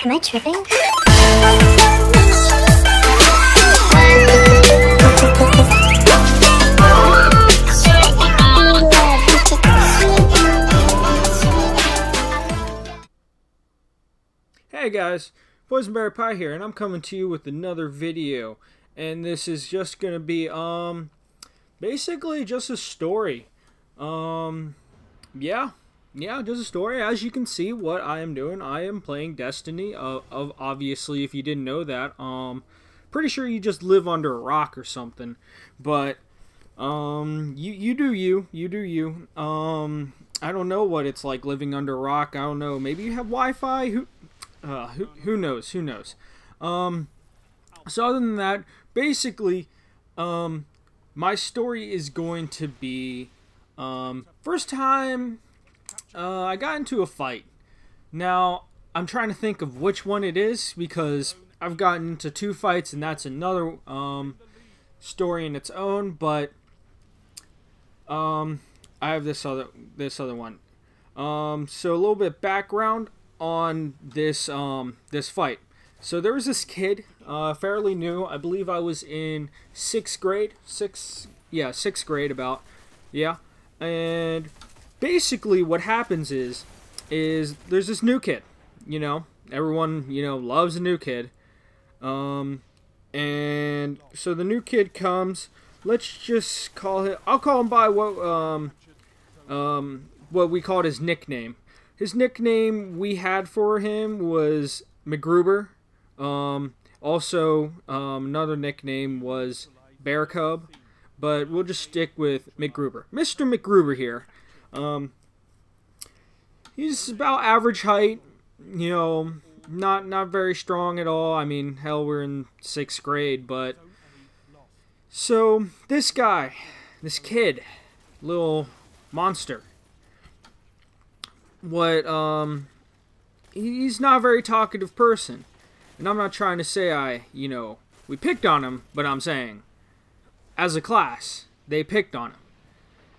Am I tripping? Hey guys, Poisonberry Pie here, and I'm coming to you with another video. And this is just gonna be basically just a story. Yeah, just a story. As you can see, what I am doing, I am playing Destiny. Of obviously, if you didn't know that, pretty sure you just live under a rock or something. But you do you. I don't know what it's like living under a rock. I don't know. Maybe you have Wi-Fi. Who knows? So other than that, basically, my story is going to be, first time, I got into a fight. Now, I'm trying to think of which one it is, because I've gotten into 2 fights, and that's another, story in its own, but, I have this other one. So a little bit background on this this fight. So there was this kid, fairly new. I believe I was in 6th grade. 6th grade about. Yeah. And basically what happens is there's this new kid. You know, everyone, loves a new kid. And so the new kid comes. Let's just call him, I'll call him by what we called his nickname. His nickname we had for him was McGruber. Also, another nickname was Bear Cub, but we'll just stick with McGruber. Mr. McGruber here. He's about average height, not very strong at all. I mean, hell, we're in 6th grade, but so this guy, this kid, little monster. He's not a very talkative person. And I'm not trying to say we picked on him, but I'm saying, as a class, they picked on him.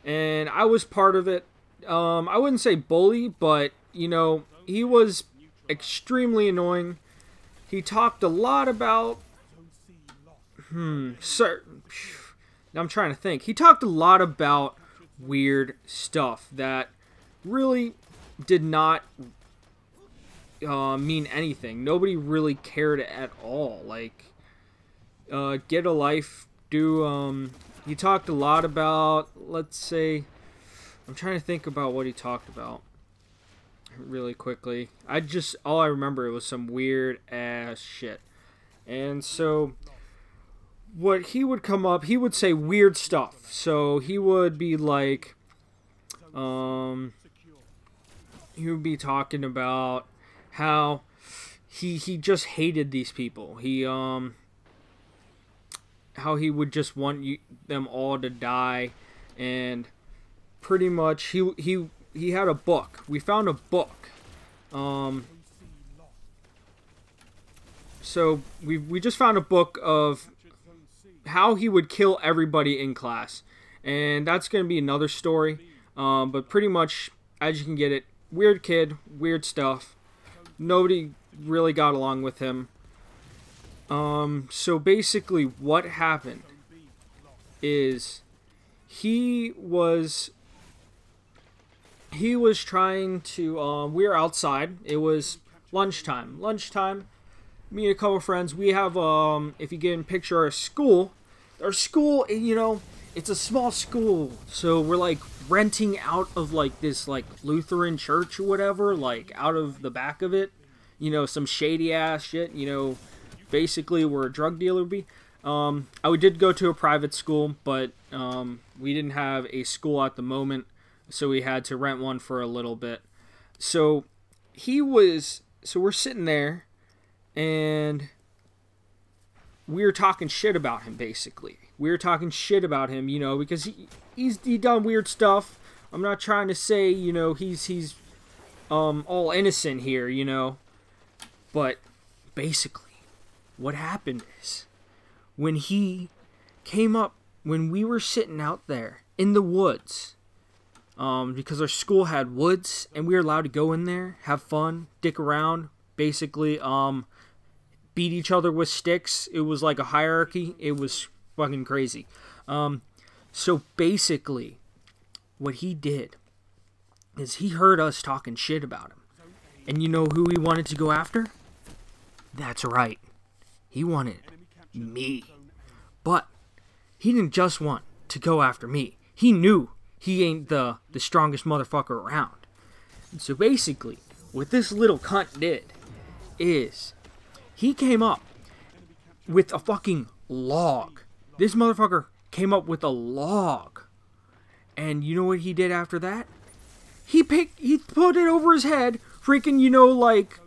And I was part of it. I wouldn't say bully, but, he was extremely annoying. He talked a lot about, I'm trying to think. He talked a lot about weird stuff that really did not mean anything. Nobody really cared at all. Like, get a life. He talked a lot about, let's say, I'm trying to think about what he talked about really quickly. All I remember, it was some weird ass shit. And so what he would come up, he would say weird stuff. So he would be like, he would be talking about how he just hated these people. How he would just want them all to die, and pretty much he had a book. We found a book. So we just found a book of how he would kill everybody in class, and that's going to be another story. But pretty much, as you can get it, weird kid, weird stuff. Nobody really got along with him. So basically what happened is he was trying to, we were outside. It was lunchtime. Me and a couple friends, we have, if you can picture our school, it's a small school. So we're like renting out of like this like Lutheran church or whatever, like out of the back of it, some shady ass shit, basically where a drug dealer would be. I did go to a private school, but we didn't have a school at the moment, so we had to rent one for a little bit. So we're sitting there, and we were talking shit about him, basically. We were talking shit about him, because he done weird stuff. I'm not trying to say, he's all innocent here, But basically, what happened is, when he came up, when we were sitting out there in the woods, because our school had woods, and we were allowed to go in there, have fun, dick around, basically beat each other with sticks. It was like a hierarchy. It was fucking crazy. So basically, what he did is he heard us talking shit about him. And you know who he wanted to go after? That's right. He wanted me. But he didn't just want to go after me. He knew he ain't the strongest motherfucker around. And so basically, what this little cunt did is he came up with a fucking log. This motherfucker came up with a log. And you know what he did after that? He put it over his head, freaking, you know, like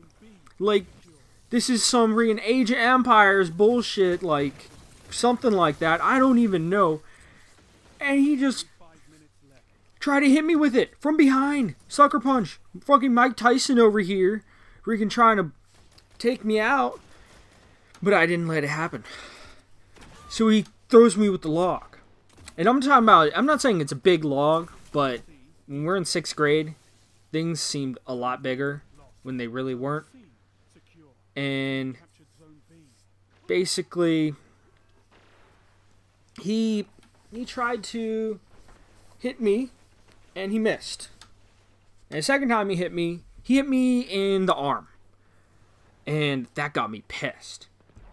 this is some freaking Age of Empires bullshit, like something like that. I don't even know. And he just tried to hit me with it from behind. Sucker punch. Fucking Mike Tyson over here, freaking trying to take me out. But I didn't let it happen. So he throws me with the log. And I'm talking about, I'm not saying it's a big log, but when we're in 6th grade, things seemed a lot bigger when they really weren't. And basically, he tried to hit me, and he missed. And the second time he hit me in the arm. And that got me pissed.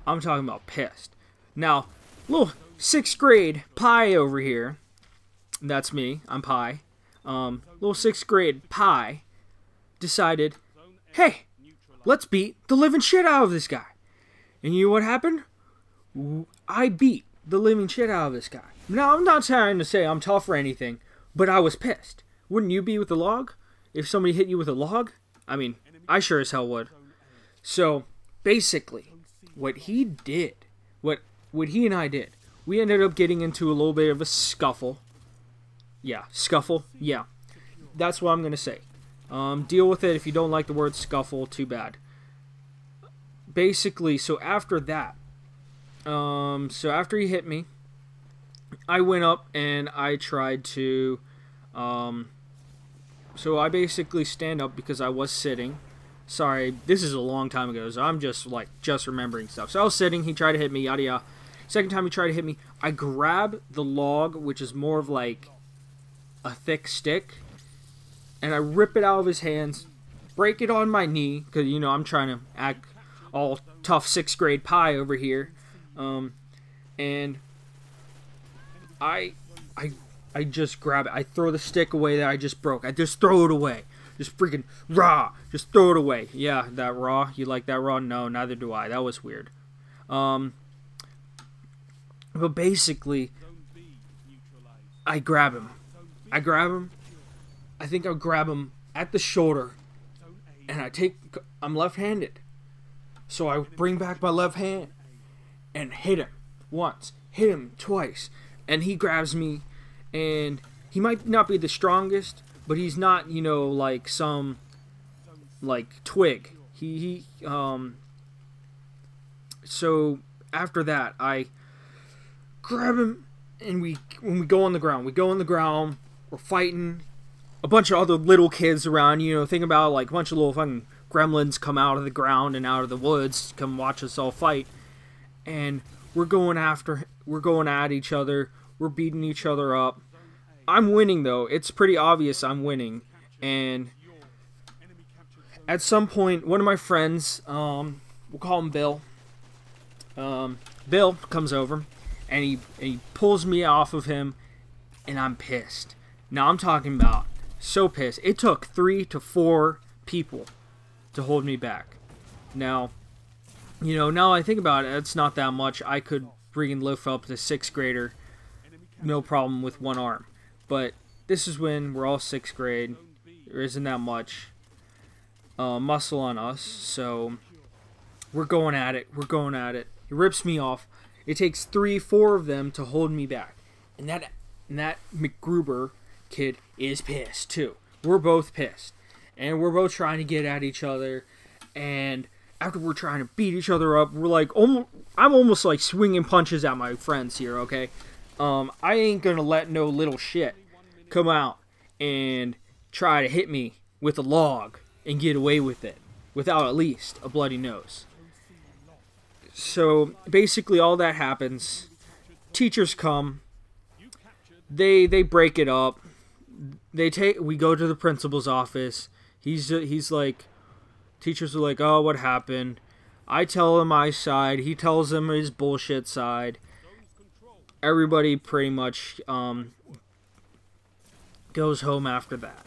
I'm talking about pissed. Now, little 6th grade Pie over here, that's me, I'm Pie. Little 6th grade Pie decided, hey, let's beat the living shit out of this guy. And you know what happened? I beat the living shit out of this guy. Now, I'm not trying to say I'm tough or anything, but I was pissed. Wouldn't you be with the log? If somebody hit you with a log? I mean, I sure as hell would. So, basically, what he did, what he and I did, we ended up getting into a little bit of a scuffle. Yeah, scuffle. Yeah, that's what I'm going to say. Deal with it. If you don't like the word scuffle, too bad. Basically, so after that, so after he hit me, I went up and I tried to, so I basically stand up because I was sitting. Sorry, this is a long time ago, so I'm just remembering stuff. So I was sitting, he tried to hit me, yada yada. Second time he tried to hit me, I grab the log, which is more of like a thick stick, and I rip it out of his hands, break it on my knee, because, you know, I'm trying to act all tough 6th grade Pie over here, and I just grab it. I throw the stick away that I just broke. I just throw it away. Just freaking raw. Just throw it away. Yeah, that raw. You like that raw? No, neither do I. That was weird. But basically, I grab him. I think I'll grab him at the shoulder, and I'm left-handed. So I bring back my left hand and hit him once, hit him twice, and he grabs me, and he might not be the strongest, but he's not, you know, like some, like, twig. So after that, I grab him, and when we go on the ground, we're fighting. A bunch of other little kids around, you know, think about like a bunch of little fucking gremlins come out of the ground and out of the woods, come watch us all fight. And we're going at each other, we're beating each other up. I'm winning though, it's pretty obvious I'm winning. And at some point, one of my friends, we'll call him Bill. Bill comes over, and he pulls me off of him, and I'm pissed. Now I'm talking about so pissed. It took 3 to 4 people to hold me back. Now, you know, now I think about it, it's not that much. I could freaking lift up the 6th grader, no problem with one arm. But this is when we're all 6th grade. There isn't that much muscle on us, so we're going at it. He rips me off. It takes 3, 4 of them to hold me back, and that McGruber kid is pissed too. We're both pissed, and we're both trying to get at each other. And after we're trying to beat each other up, we're like, I'm almost like swinging punches at my friends here. Okay, I ain't gonna let no little shit come out and try to hit me with a log and get away with it. without at least a bloody nose. So basically all that happens. Teachers come. They break it up. We go to the principal's office. He's like, teachers are like, oh, what happened? I tell him my side. He tells them his bullshit side. Everybody pretty much goes home after that.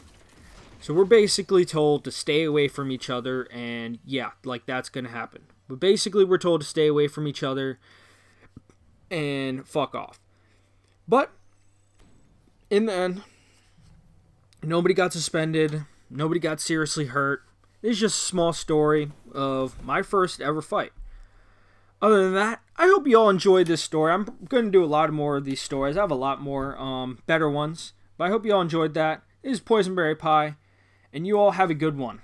So we're basically told to stay away from each other, and yeah, like that's gonna happen. But basically we're told to stay away from each other and fuck off. But in the end, nobody got suspended. Nobody got seriously hurt. It's just a small story of my first ever fight. Other than that, I hope you all enjoyed this story. I'm going to do a lot more of these stories. I have a lot more better ones. But I hope you all enjoyed that. This is Poisonberry Pie, and you all have a good one.